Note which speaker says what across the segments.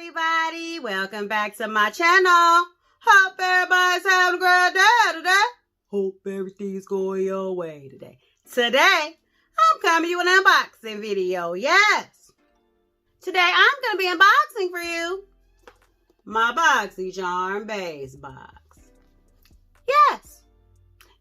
Speaker 1: everybody, welcome back to my channel. Hope everybody's having a great day today. Hope everything's going your way today. Today, I'm coming to you with an unboxing video, yes. Today, I'm going to be unboxing for you my Boxycharm base box. Yes,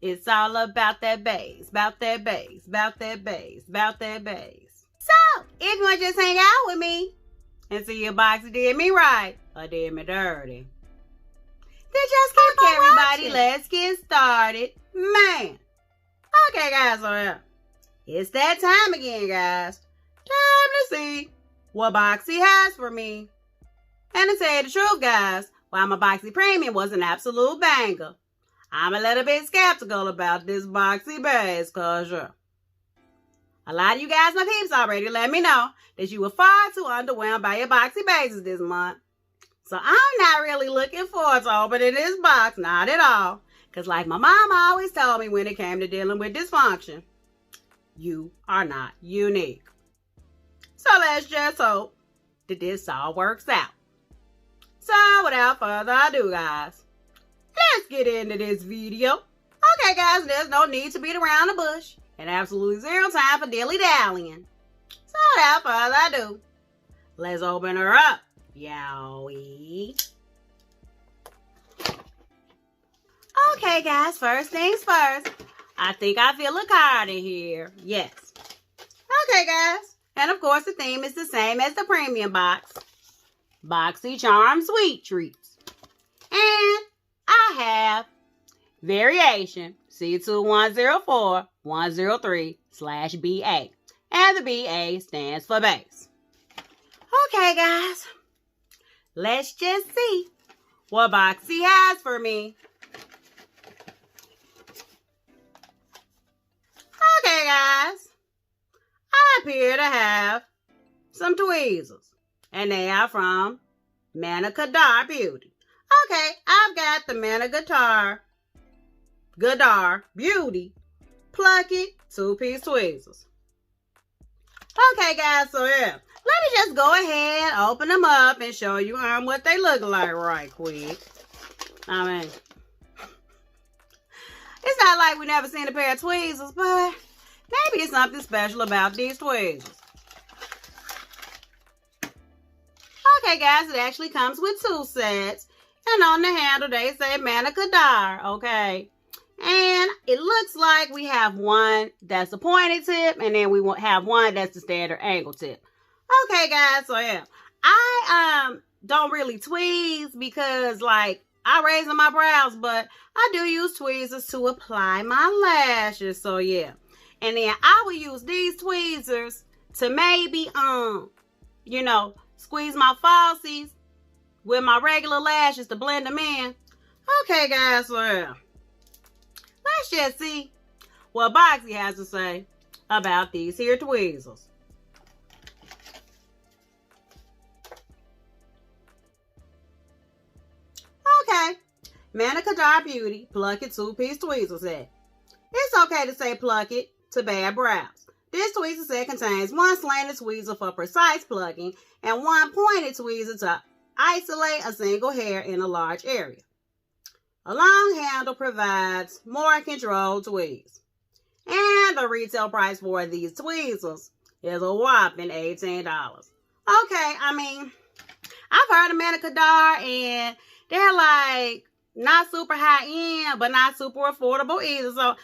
Speaker 1: it's all about that base, about that base, about that base, about that base. So, if you want to just hang out with me and see if Boxy did me right or did me dirty, then just keep on everybody, watching. Let's get started. Man. Okay, guys, so it's that time again, guys. Time to see what Boxy has for me. And to tell you the truth, guys, while my Boxy Premium was an absolute banger, I'm a little bit skeptical about this Boxy base, cause a lot of you guys, my peeps, already let me know that you were far too underwhelmed by your Boxy bases this month. So I'm not really looking forward to opening this box, not at all. Because like my mama always told me when it came to dealing with dysfunction, you are not unique. So let's just hope that this all works out. So without further ado, guys, let's get into this video. Okay, guys, there's no need to beat around the bush and absolutely zero time for dilly-dallying. So without further ado, let's open her up, yowie. Okay, guys, first things first. I think I feel a card in here. Yes. Okay, guys. And of course, the theme is the same as the premium box. Boxycharm Sweet Treats. And I have variation C2104103/BA. And the BA stands for base. Okay, guys. Let's just see what Boxy has for me. Okay, guys. I appear to have some tweezers. And they are from Manna Kadar Beauty. Okay, I've got the Manna Kadar Beauty Pluck It 2-piece tweezers. Okay, guys, so yeah. Let me just go ahead, open them up, and show you what they look like right quick. I mean, it's not like we never seen a pair of tweezers, but maybe there's something special about these tweezers. Okay, guys, it actually comes with 2 sets. And on the handle, they say Manna Kadar, okay? And it looks like we have one that's a pointed tip, and then we have one that's the standard angle tip. Okay, guys, so yeah. I don't really tweeze because, like, I raise my brows, but I do use tweezers to apply my lashes, so yeah. And then I will use these tweezers to maybe, you know, squeeze my falsies with my regular lashes to blend them in. Okay, guys, so yeah. Let's just see what Boxy has to say about these here tweezers. Okay, Manna Kadar Beauty Pluck It 2-piece tweezer set. It's okay to say pluck it to bad brows. This tweezer set contains 1 slanted tweezer for precise plucking and 1 pointed tweezer to isolate a single hair in a large area. A long handle provides more controlled tweeze. And the retail price for these tweezers is a whopping $18. Okay, I mean, I've heard of Manna Kadar, and they're like not super high end, but not super affordable either. So I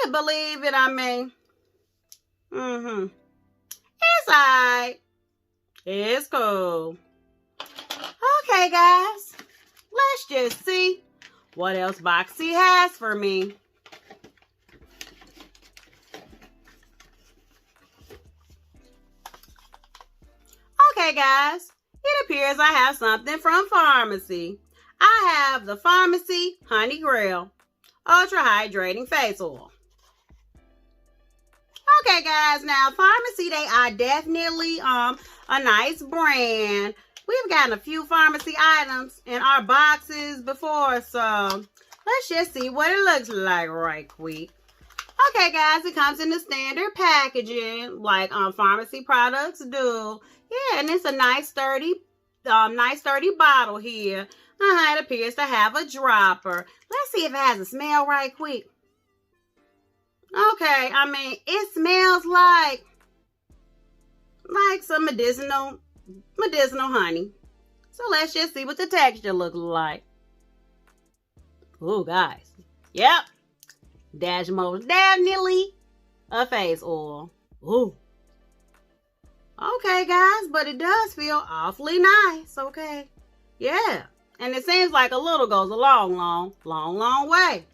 Speaker 1: can believe it. I mean, it's alright. It's cool. Okay, guys. Let's just see what else Boxy has for me. Okay, guys. It appears I have something from Pharmacy. I have the Pharmacy Honey Grail Ultra Hydrating Face Oil. Okay, guys, now Pharmacy, they are definitely a nice brand. We've gotten a few Pharmacy items in our boxes before, so let's just see what it looks like right quick. Okay, guys, it comes in the standard packaging like Pharmacy products do. Yeah, and it's a nice sturdy nice sturdy bottle here. It appears to have a dropper. Let's see if it has a smell right quick. Okay, I mean, it smells like some medicinal honey. So let's just see what the texture looks like. Oh, guys. Yep. That's most definitely a face oil. Ooh. Okay, guys, but it does feel awfully nice, okay? Yeah. And it seems like a little goes a long way.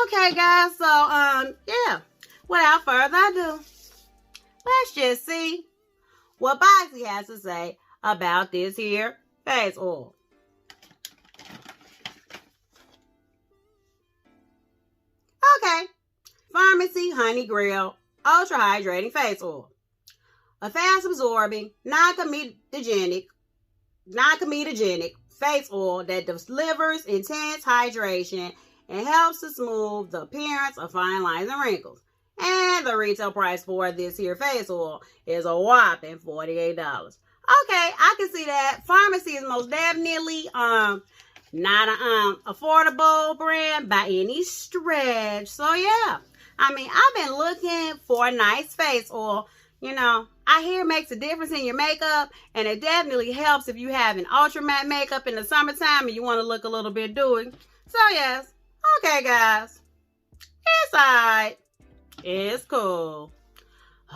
Speaker 1: Okay, guys, so, yeah. Without further ado, let's just see what Boxy has to say about this here face oil. Okay. Pharmacy Honey Grill Ultra Hydrating Face Oil. A fast-absorbing, non-comedogenic face oil that delivers intense hydration and helps to smooth the appearance of fine lines and wrinkles. And the retail price for this here face oil is a whopping $48. Okay, I can see that. Pharmacy is most definitely not an affordable brand by any stretch. So yeah, I mean, I've been looking for a nice face oil. You know, I hear it makes a difference in your makeup, and it definitely helps if you have an ultra matte makeup in the summertime and you want to look a little bit dewy. So yes, okay guys, it's alright. It's cool.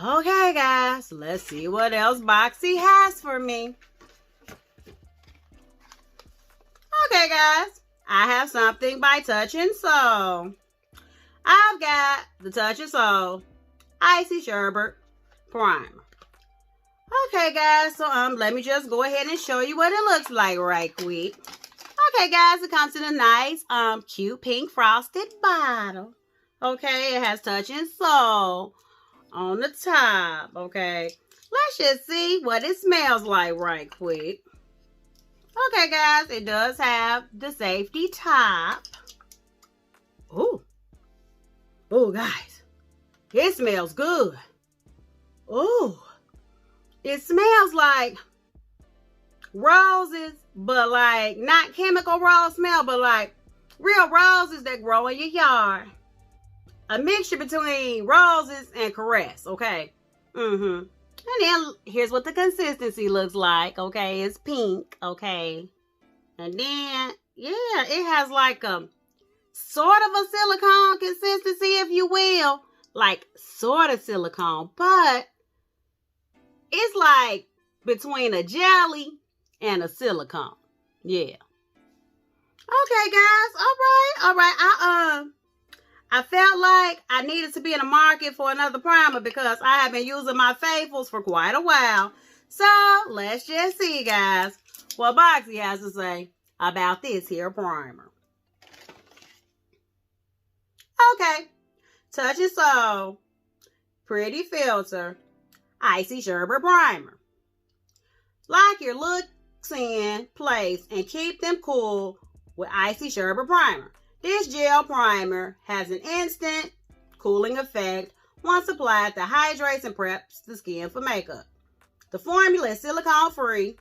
Speaker 1: Okay, guys, let's see what else Boxy has for me. Okay, guys, I have something by Touch and Soul. I've got the Touch and Soul Icy Sherbet Primer. Okay, guys, so let me just go ahead and show you what it looks like right quick. Okay, guys, it comes in a nice, cute pink frosted bottle. Okay, it has Touch and Soul on the top. Okay, let's just see what it smells like right quick. Okay, guys, it does have the safety top. Ooh. Ooh, guys, it smells good. Ooh, it smells like roses, but like not chemical rose smell, but like real roses that grow in your yard. A mixture between roses and caress, okay? And then here's what the consistency looks like, okay? It's pink, okay? And then, yeah, it has like a sort of a silicone consistency, if you will. Like, sort of silicone, but it's like between a jelly and a silicone. Yeah. Okay, guys. All right. I felt like I needed to be in the market for another primer because I have been using my Faithfuls for quite a while. So, let's just see, guys, what Boxy has to say about this here primer. Okay. Touch and Soul Pretty Filter Icy Sherbet Primer. Lock your looks in place and keep them cool with Icy Sherbet Primer. This gel primer has an instant cooling effect. Once applied, that hydrates and preps the skin for makeup. The formula is silicone-free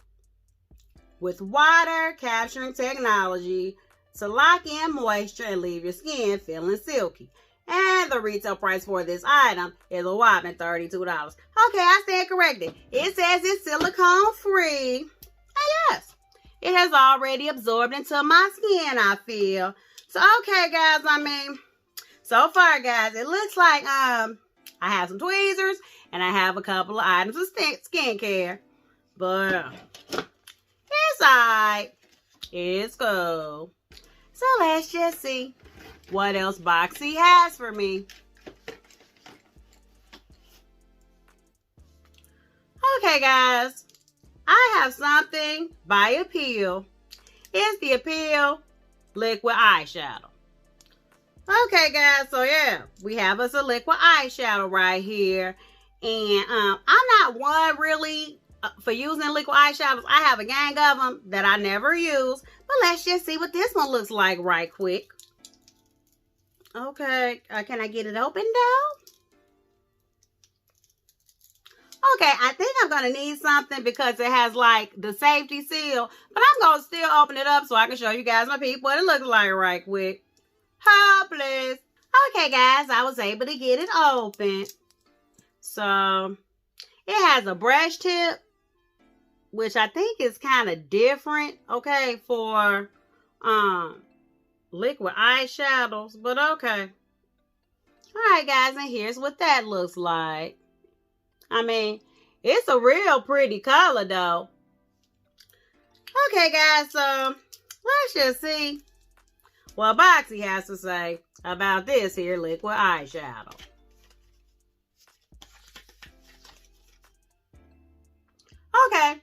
Speaker 1: with water capturing technology to lock in moisture and leave your skin feeling silky. And the retail price for this item is a whopping $32. Okay, I stand corrected. It says it's silicone-free. And yes, it has already absorbed into my skin, I feel. So, okay, guys, I mean, so far, guys, it looks like I have some tweezers and I have a couple of items of skincare. But it's alright. It's cool. So, let's just see what else Boxy has for me. Okay, guys, I have something by Appeal. It's the Appeal liquid eyeshadow. Okay, guys, so yeah, we have us a liquid eyeshadow right here. And I'm not one really for using liquid eyeshadows. I have a gang of them that I never use. But let's just see what this one looks like right quick. Okay, can I get it open though? Okay, I think I'm going to need something because it has like the safety seal. But I'm going to still open it up so I can show you guys my peep what it looks like right quick. Hopeless. Okay, guys, I was able to get it open. So, it has a brush tip, which I think is kind of different, okay, for liquid eyeshadows. But okay. Alright, guys, and here's what that looks like. I mean, it's a real pretty color, though. Okay, guys, so let's just see what Boxy has to say about this here liquid eyeshadow. Okay.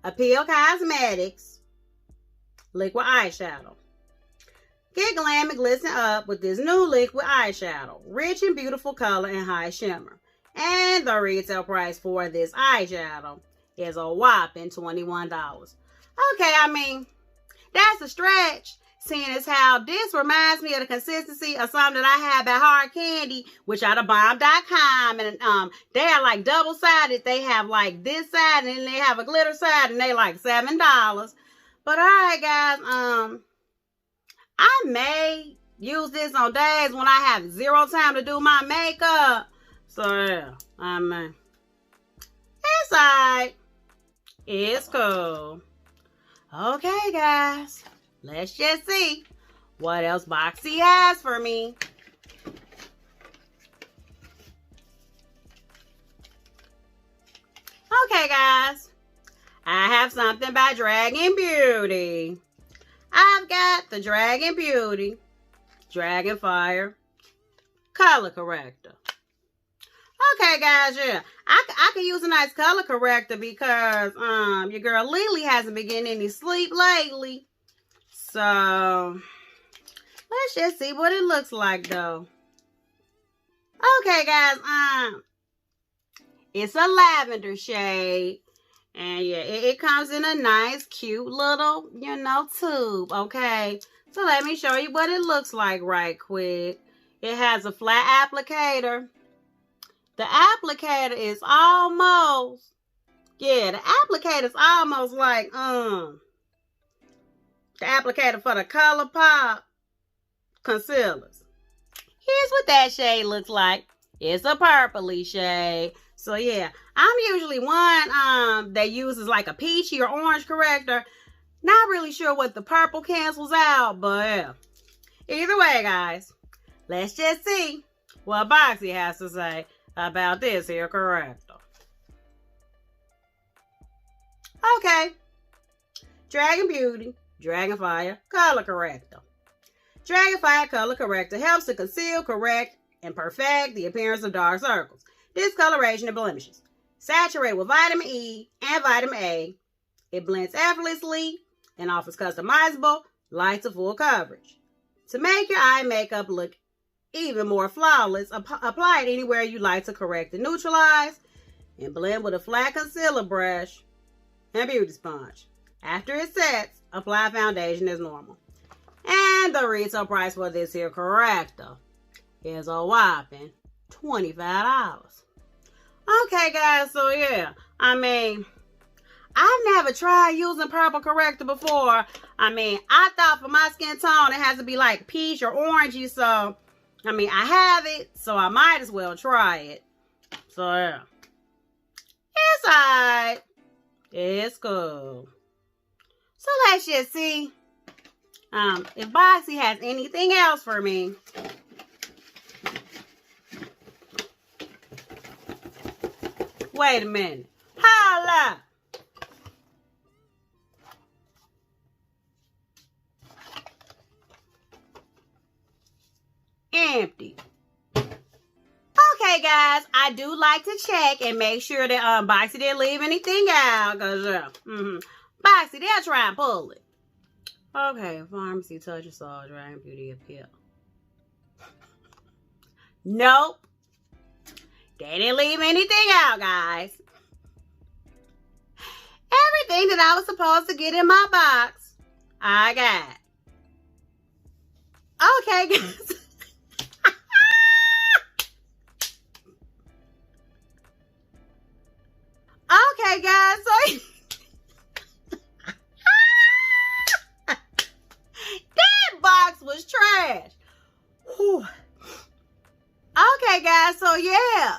Speaker 1: Appeal Cosmetics liquid eyeshadow. Get glam and glisten up with this new liquid eyeshadow. Rich and beautiful color and high shimmer. And the retail price for this eyeshadow is a whopping $21. Okay, I mean, that's a stretch, seeing as how this reminds me of the consistency of something that I have at Hard Candy, which are the bomb.com. And they are like double-sided. They have like this side and then they have a glitter side and they like $7. But alright, guys, I may use this on days when I have zero time to do my makeup. So, yeah, I mean, it's alright. It's cool. Okay, guys. Let's just see what else Boxy has for me. Okay, guys. I have something by Dragon Beauty. I've got the Dragon Beauty Dragon Fire Color Corrector. Okay, guys, yeah. I could use a nice color corrector because your girl Lily hasn't been getting any sleep lately. So, let's just see what it looks like, though. Okay, guys, it's a lavender shade. And yeah, it comes in a nice, cute little, tube, okay? So let me show you what it looks like right quick. It has a flat applicator. The applicator is almost, the applicator is almost like, the applicator for the ColourPop concealers. Here's what that shade looks like. It's a purpley shade. So yeah, I'm usually one that uses like a peachy or orange corrector. Not really sure what the purple cancels out, but yeah. Either way, guys, let's just see what Boxy has to say about this here corrector. Okay. Dragon Beauty Dragon Fire Color Corrector. Dragon Fire Color Corrector helps to conceal, correct, and perfect the appearance of dark circles, discoloration, and blemishes. Saturate with vitamin E and vitamin A. It blends effortlessly and offers customizable light to full coverage. To make your eye makeup look even more flawless, apply it anywhere you like to correct and neutralize, and blend with a flat concealer brush and beauty sponge. After it sets, apply foundation as normal. And the retail price for this here corrector is a whopping $25. Okay, guys, so yeah, I mean, I've never tried using purple corrector before. I mean, I thought for my skin tone, it has to be like peach or orangey, so, I mean, I have it, so I might as well try it. So, yeah. It's alright. It's cool. So, let's just see if Boxy has anything else for me. Wait a minute. Holla! Empty. Okay, guys, I do like to check and make sure that Boxy didn't leave anything out, because Boxy, they'll try and pull it. Okay, Pharmacy Touch of Salt Dragon Beauty Appeal. Nope. They didn't leave anything out, guys. Everything that I was supposed to get in my box, I got. Okay, guys. Okay, guys, so that box was trash. Whew. Okay, guys, so yeah.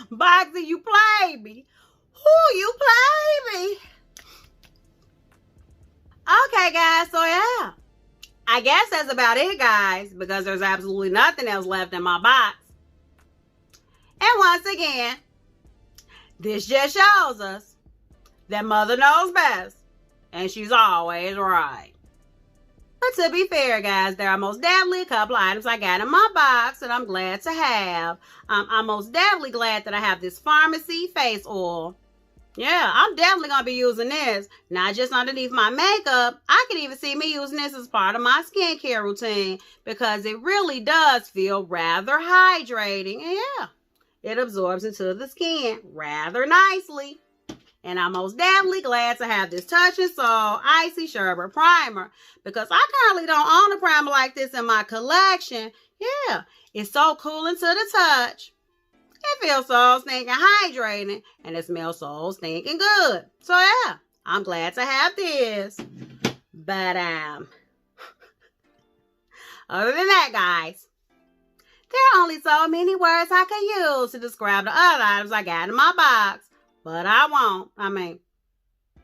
Speaker 1: Boxy, you played me. Who you played me? Okay, guys, so yeah. I guess that's about it, guys, because there's absolutely nothing else left in my box. And once again, this just shows us that Mother knows best, and she's always right. But to be fair, guys, there are most definitely a couple items I got in my box that I'm glad to have. I'm most definitely glad that I have this pharmacy face oil. Yeah, I'm definitely going to be using this, not just underneath my makeup. I can even see me using this as part of my skincare routine because it really does feel rather hydrating. And yeah, it absorbs into the skin rather nicely. And I'm most definitely glad to have this Touch and Soul Icy Sherbet Primer because I currently don't own a primer like this in my collection. Yeah, it's so cooling to the touch. It feels so stinking hydrating and it smells so stinking good. So yeah, I'm glad to have this. But other than that, guys, there are only so many words I could use to describe the other items I got in my box. But I won't.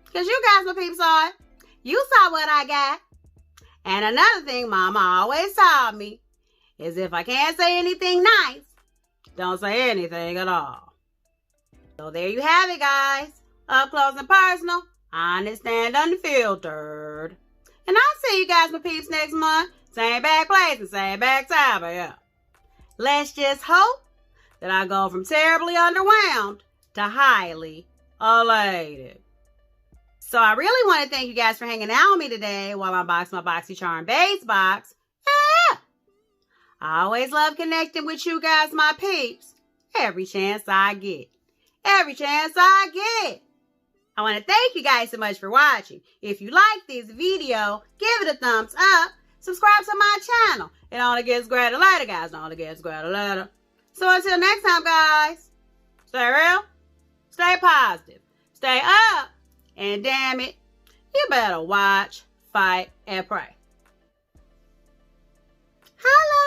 Speaker 1: Because you guys, my peeps, saw it. You saw what I got. And another thing Mama always taught me is if I can't say anything nice, don't say anything at all. So there you have it, guys. Up close and personal, honest and unfiltered. And I'll see you guys, my peeps, next month. Same back place and same back time. But yeah. Let's just hope that I go from terribly underwhelmed to highly elated. So I really want to thank you guys for hanging out with me today while I unbox my Boxycharm base box. Yeah. I always love connecting with you guys, my peeps. Every chance I get. Every chance I get. I want to thank you guys so much for watching. If you like this video, give it a thumbs up. Subscribe to my channel. It only gets greater later, guys. It only gets greater later. So until next time, guys, stay real, stay positive, stay up, and damn it, you better watch, fight, and pray. Holla!